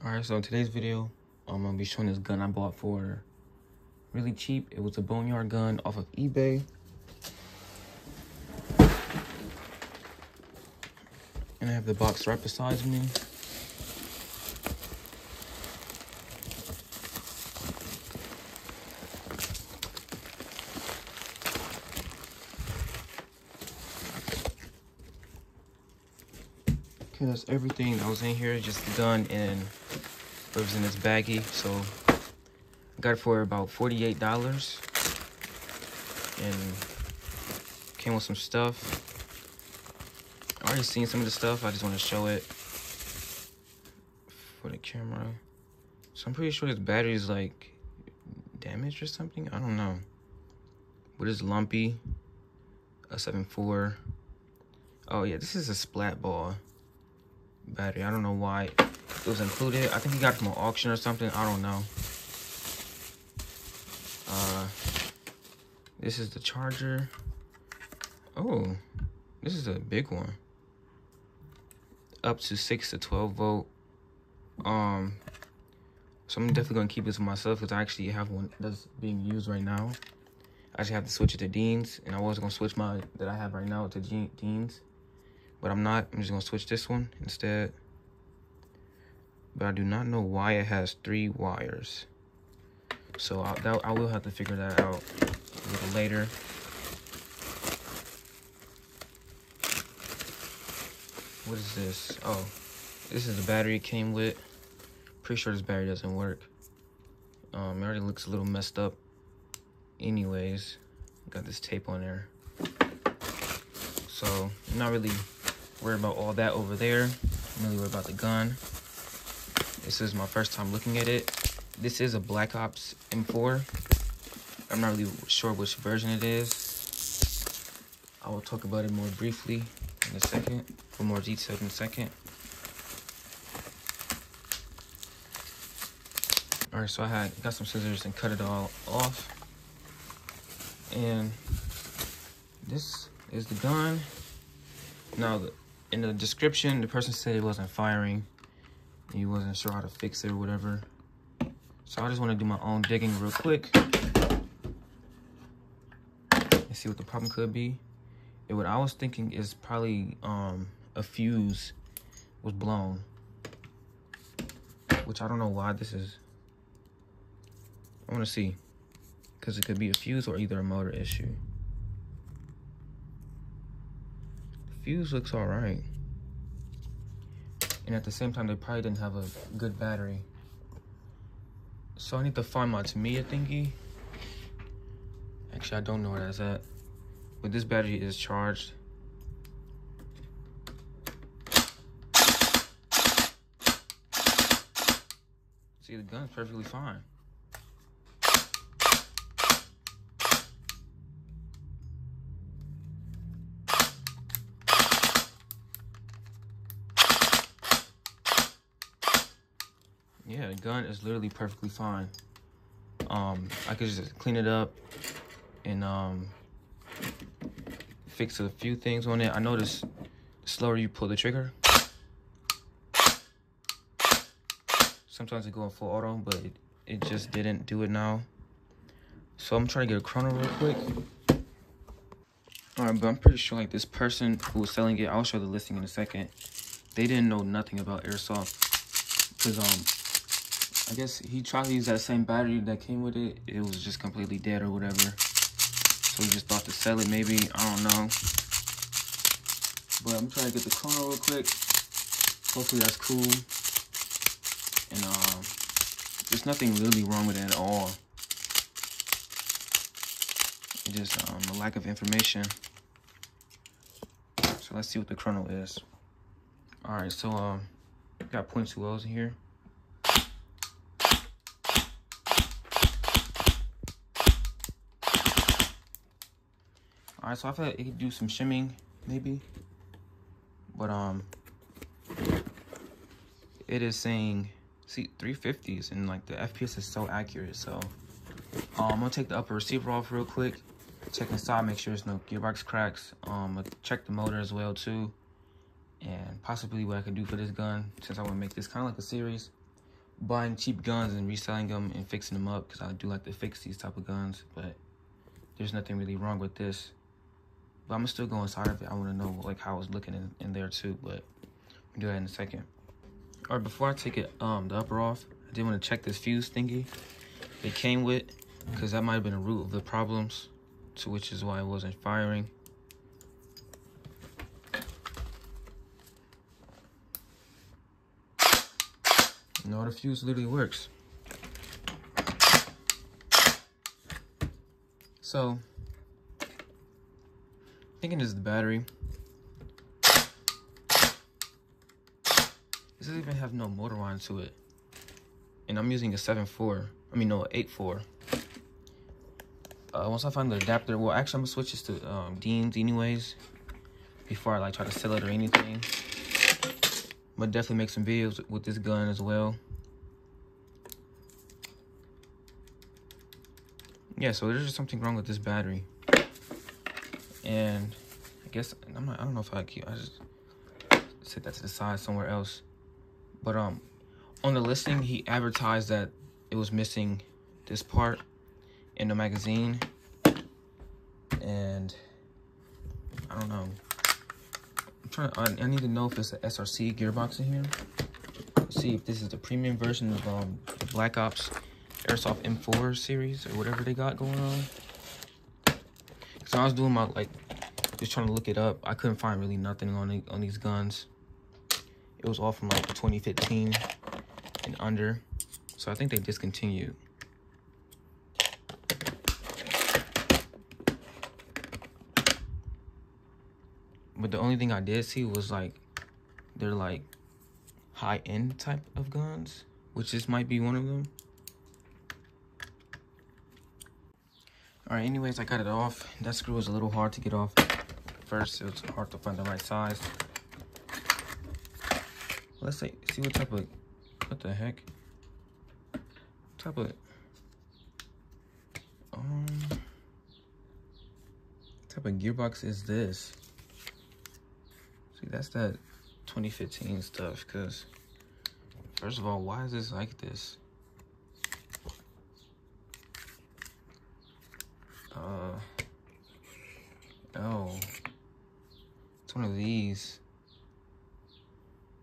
Alright, so in today's video, I'm gonna be showing this gun I bought for really cheap. It was a Boneyard gun off of eBay. And I have the box right beside me. Okay, that's everything that was in here, just the gun and it was in this baggie. So I got it for about $48 and came with some stuff. I already seen some of the stuff, I just want to show it for the camera. So I'm pretty sure this battery is like damaged or something, I don't know. But it's lumpy, a 7.4. Oh yeah, this is a splat ball battery. I don't know why it was included. I think he got it from an auction or something. I don't know. This is the charger. Oh, this is a big one. Up to 6 to 12 volt. So I'm definitely gonna keep this for myself because I actually have one that's being used right now. I actually have to switch it to Dean's, and I was gonna switch my that I have right now to Dean's. But I'm not. I'm just going to switch this one instead. But I do not know why it has 3 wires. So I will have to figure that out a little later. What is this? Oh, this is the battery it came with. Pretty sure this battery doesn't work. It already looks a little messed up anyways. Got this tape on there. So I'm not really worried about all that over there. I'm really worried about the gun. This is my first time looking at it. This is a Black Ops M4. I'm not really sure which version it is. I will talk about it more briefly in a second, for more detail in a second. All right, so I got some scissors and cut it all off. And this is the gun. Now, in the description, the person said it wasn't firing. He wasn't sure how to fix it or whatever. So I just want to do my own digging real quick. And see what the problem could be. And what I was thinking is probably a fuse was blown. Which I don't know why this is. I want to see. Because it could be a fuse or either a motor issue. Fuse looks all right, and at the same time they probably didn't have a good battery, so I need to find my Tamiya thingy. Actually, I don't know where that's at, but this battery is charged. See, the gun's perfectly fine. Yeah, the gun is literally perfectly fine. I could just clean it up and fix a few things on it. I noticed the slower you pull the trigger, sometimes it go in full auto, but it just didn't do it now. So I'm trying to get a chrono real quick. All right, but I'm pretty sure like this person who was selling it, I'll show the listing in a second. They didn't know nothing about airsoft because I guess he tried to use that same battery that came with it. It was just completely dead or whatever. So he just thought to sell it maybe. I don't know. But I'm trying to get the chrono real quick. Hopefully that's cool. And there's nothing really wrong with it at all. It's just a lack of information. So let's see what the chrono is. Alright, so got 0.2 O's in here. Alright, so I feel like it could do some shimming, maybe. But, it is saying, see, 350s, and, like, the FPS is so accurate, so. I'm gonna take the upper receiver off real quick. Check inside, make sure there's no gearbox cracks. I'll check the motor as well, too. And possibly what I could do for this gun, since I want to make this kind of like a series. buying cheap guns and reselling them and fixing them up, because I do like to fix these type of guns, but there's nothing really wrong with this. But I'm gonna still go inside of it. I want to know like how it's looking in there too, but we'll do that in a second. All right, before I take it the upper off, I did want to check this fuse thingy it came with, because that might have been the root of the problems, to which is why it wasn't firing. No, the fuse literally works. So, thinking this is the battery. This doesn't even have no motor on to it. And I'm using a 7.4. I mean, no, 8.4. Once I find the adapter, well, actually, I'm gonna switch this to Dean's anyways, before I like try to sell it or anything. I'm gonna definitely make some videos with this gun as well. Yeah, so there's just something wrong with this battery. And I guess I don't know if I just set that to the side somewhere else. But on the listing, he advertised that it was missing this part in the magazine. And I don't know. I need to know if it's an SRC gearbox in here. Let's see if this is the premium version of the Black Ops Airsoft M4 series or whatever they got going on. Cause I was doing my just trying to look it up. I couldn't find really nothing on these guns. It was all from like 2015 and under. So I think they discontinued. But the only thing I did see was like they're like high-end type of guns, which this might be one of them. All right, anyways, I got it off. That screw was a little hard to get off. First, it was hard to find the right size. Let's see what type of, what the heck? Type of gearbox is this? See, that's that 2015 stuff, because first of all, why is this like this? Oh, it's one of these.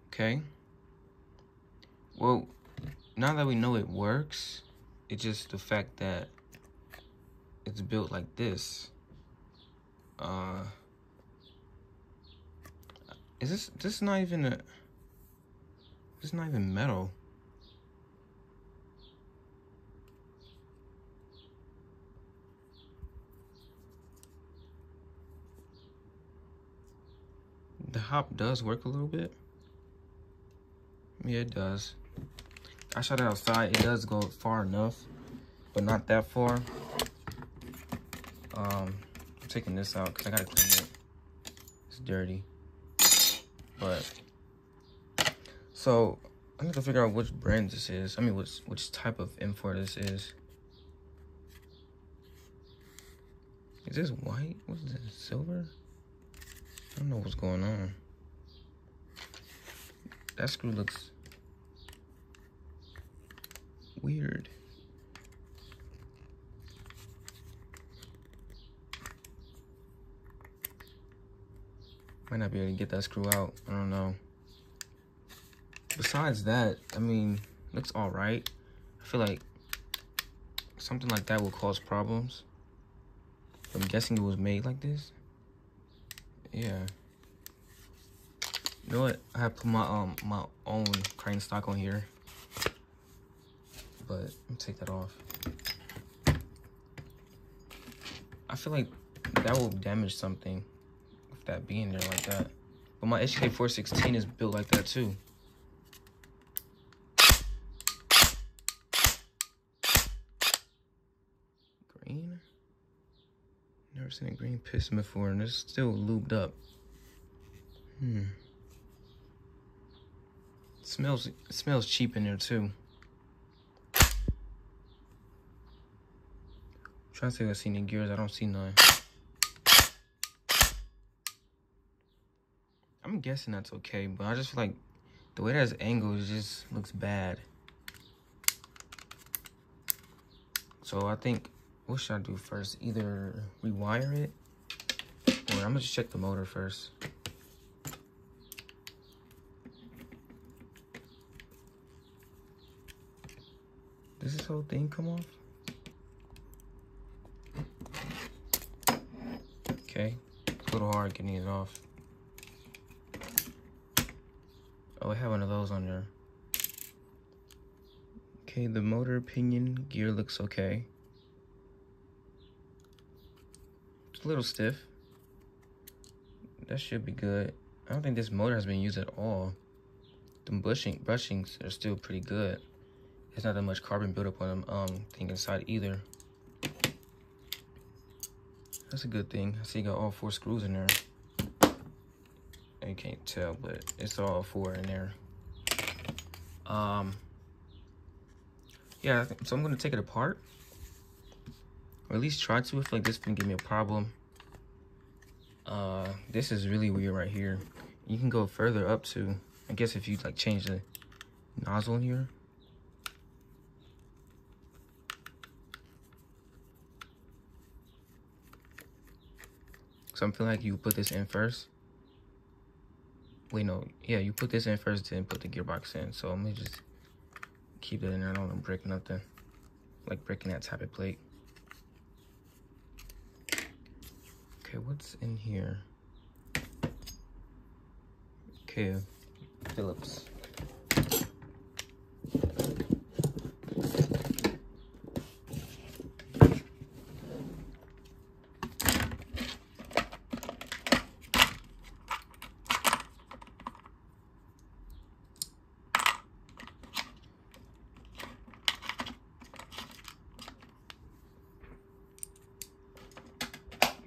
Okay. Well, now that we know it works, it's just the fact that it's built like this. Is this not even a, this is not even metal. The hop does work a little bit. Yeah, it does. I shot it outside. It does go far enough, but not that far. I'm taking this out because I gotta clean it. It's dirty. But so I need to figure out which brand this is. I mean, which type of M4 this is. Is this white? What is this? Silver? I don't know what's going on. That screw looks weird. Might not be able to get that screw out. I don't know. Besides that, I mean, looks all right. I feel like something like that will cause problems. I'm guessing it was made like this. Yeah. You know what? I have put my my own crane stock on here, but let me take that off. I feel like that will damage something with that being there like that. But my HK416 is built like that too. Green? Never seen a green piston before, and it's still lubed up. It smells cheap in there too. I'm trying to see if I see any gears. I don't see none. I'm guessing that's okay, but I just feel like the way that's angled, it just looks bad. So I think, what should I do first? Either rewire it, or I'm gonna just check the motor first. Does this whole thing come off? Okay, it's a little hard getting it off. Oh, I have one of those on there. Okay, the motor pinion gear looks okay. It's a little stiff. That should be good. I don't think this motor has been used at all. The bushings are still pretty good. There's not that much carbon buildup on them thing inside either. That's a good thing. I see you got all 4 screws in there. You can't tell, but it's all 4 in there. Yeah, so I'm gonna take it apart, or at least try to. I feel like this can give me a problem. This is really weird right here. You can go further up to, I guess, if you like change the nozzle in here. So I'm feeling like you put this in first. Wait, no, yeah, you put this in first, then put the gearbox in. So let me just keep it in there. I don't want to break nothing, like breaking that tappet plate. Okay, what's in here? Okay, Phillips.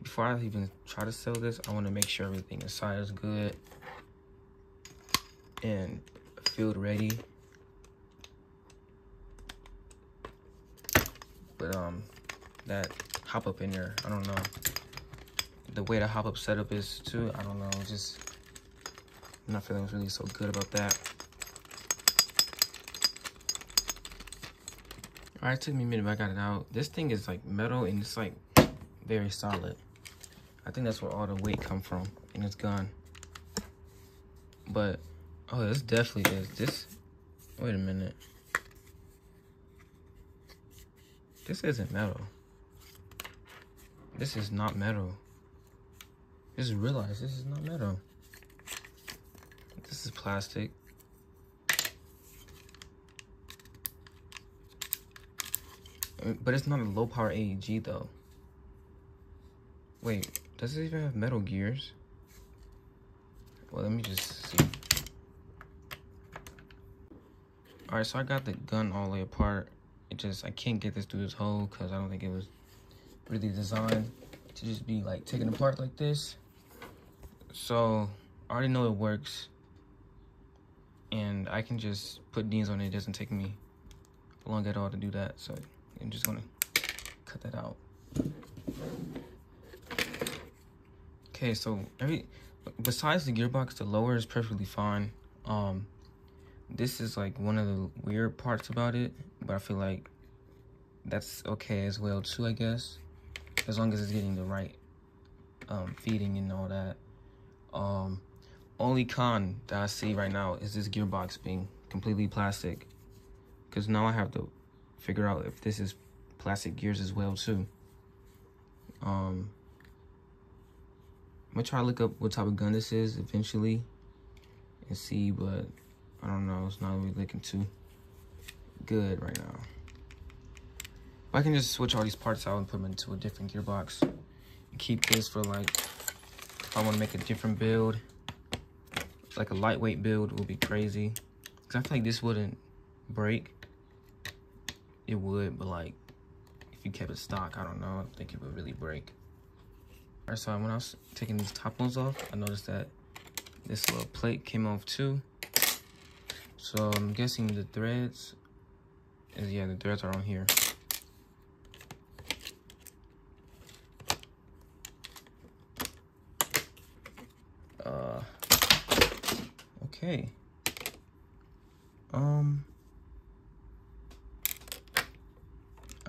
Before I even try to sell this, I want to make sure everything inside is good and field ready. But that hop up in there, I don't know. The way the hop up setup is too, I don't know. Just I'm not feeling really so good about that. Alright, it took me a minute, but I got it out. This thing is like metal and it's like very solid. I think that's where all the weight come from in this gun. But oh, this definitely is. This, wait a minute. This isn't metal. This is not metal. Just realize this is not metal. This is plastic. But it's not a low power AEG though. Wait, does it even have metal gears? Well, let me just see. Alright, so I got the gun all the way apart. I can't get this through this hole because I don't think it was really designed to just be like taken apart like this. So I already know it works. And I can just put these on it. It doesn't take me long at all to do that. So I'm just gonna cut that out. Okay, so besides the gearbox, the lower is perfectly fine. This is like one of the weird parts about it, but I feel like that's okay as well too, I guess, as long as it's getting the right feeding and all that. Only con that I see right now is this gearbox being completely plastic, because now I have to figure out if this is plastic gears as well too. I'm gonna try to look up what type of gun this is eventually and see, but I don't know, it's not really looking too good right now. But I can just switch all these parts out and put them into a different gearbox and keep this for like, if I want to make a different build, like a lightweight build would be crazy. Because I feel like this wouldn't break. It would, but like, if you kept it stock, I don't know, I don't think it would really break. Alright, so when I was taking these top ones off, I noticed that this little plate came off too. So I'm guessing the threads, yeah, the threads are on here. Okay.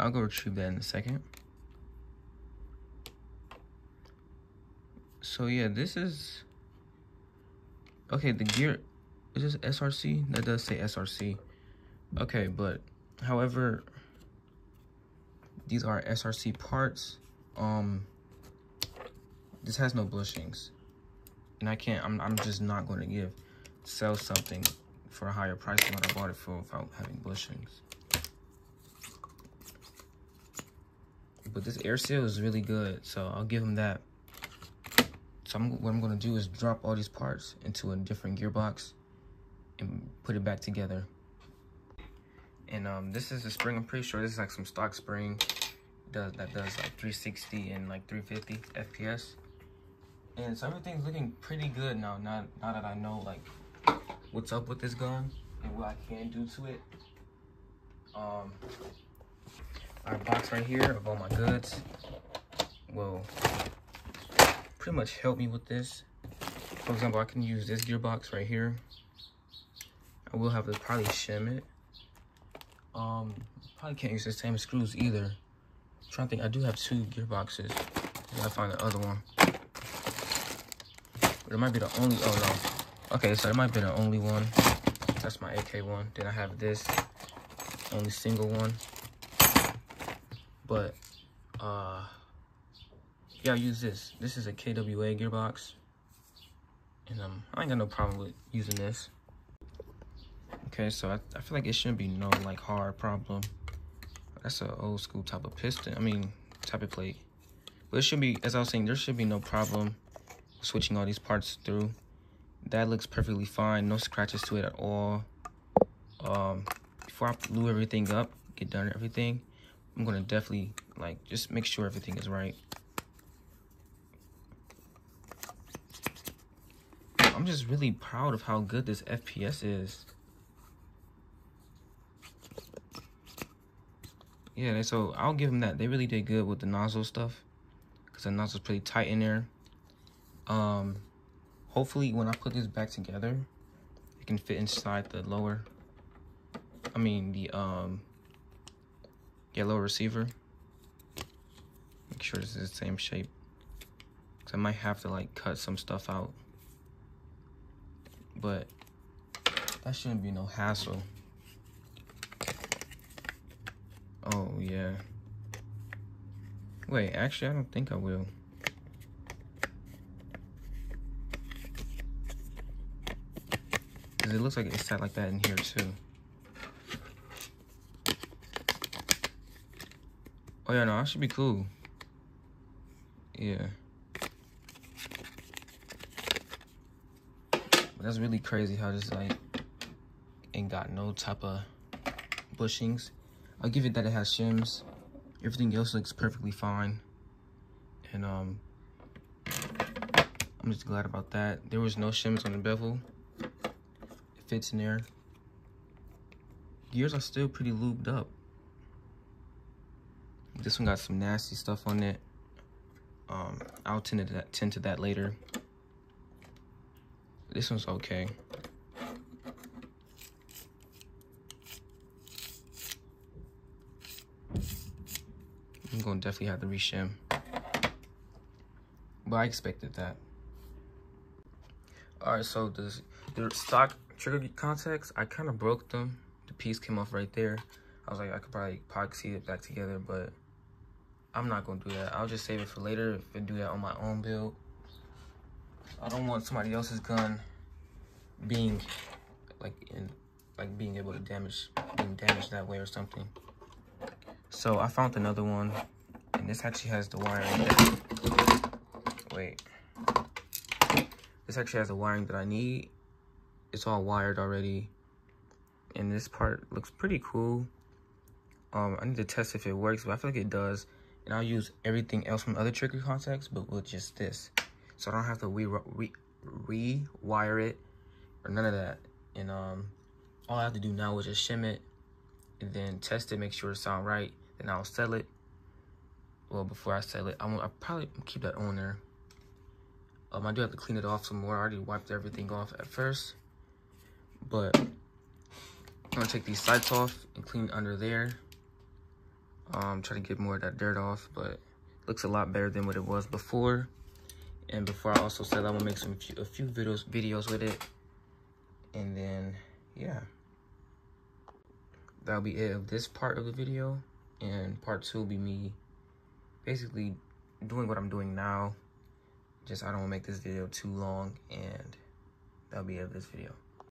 I'll go retrieve that in a second. So yeah, this is okay. The gear is this SRC? That does say SRC. Okay, but however, these are SRC parts. This has no bushings, and I'm just not going to sell something for a higher price than what I bought it for without having bushings. But this air seal is really good, so I'll give him that. So what I'm going to do is drop all these parts into a different gearbox and put it back together. And this is the spring. I'm pretty sure this is like some stock spring that does like 360 and like 350 FPS. And so everything's looking pretty good now. Now that I know like what's up with this gun and what I can do to it. Our box right here of all my goods will pretty much help me with this. For example, I can use this gearbox right here. I will have to probably shim it. Probably can't use the same screws either. I'm trying to think, I do have 2 gearboxes. I gotta find the other one. But it might be the only, oh no. Okay, so it might be the only one. That's my AK one. Then I have this, only single one. But, yeah, I'll use this. This is a KWA gearbox. And I ain't got no problem with using this. Okay, so I feel like it shouldn't be no like hard problem. That's an old school type of piston. I mean, type of plate. But it should be, as I was saying, there should be no problem switching all these parts through. That looks perfectly fine. No scratches to it at all. Before I glue everything up, get done everything, I'm gonna definitely like just make sure everything is right. I'm just really proud of how good this FPS is. Yeah, so I'll give them that. They really did good with the nozzle stuff because the nozzle's pretty tight in there. Hopefully when I put this back together, it can fit inside the lower, lower receiver. Make sure this is the same shape, because I might have to like cut some stuff out, but that shouldn't be no hassle. Oh yeah, wait, actually I don't think I will. Because it looks like it's set like that in here too. Oh yeah, no, that should be cool. Yeah. But that's really crazy how this like ain't got no type of bushings. I'll give it that it has shims. Everything else looks perfectly fine. And I'm just glad about that. There was no shims on the bevel. It fits in there. Gears are still pretty lubed up. This one got some nasty stuff on it. I'll tend to that later. This one's okay. I'm gonna definitely have to reshim, but I expected that. All right, so the stock trigger contacts, I kind of broke them. The piece came off right there. I was like, I could probably epoxy it back together, but I'm not gonna do that. I'll just save it for later if I do that on my own build. I don't want somebody else's gun being being able to being damaged that way or something. So I found another one, and this actually has the wiring this actually has the wiring that I need. It's all wired already, and this part looks pretty cool. I need to test if it works, but I feel like it does. And I'll use everything else from other trigger contacts, but with just this, so I don't have to rewire it or none of that. And all I have to do now is just shim it and then test it, make sure it sounds right. Then I'll sell it. Well, before I sell it, I'll probably keep that on there. I do have to clean it off some more. I already wiped everything off at first, but I'm gonna take these sights off and clean under there. Try to get more of that dirt off, but looks a lot better than what it was before. And before, I also said I'm gonna make a few videos with it. And then, yeah, that'll be it of this part of the video. And part 2 will be me basically doing what I'm doing now. Just, I don't want to make this video too long, and that'll be it of this video.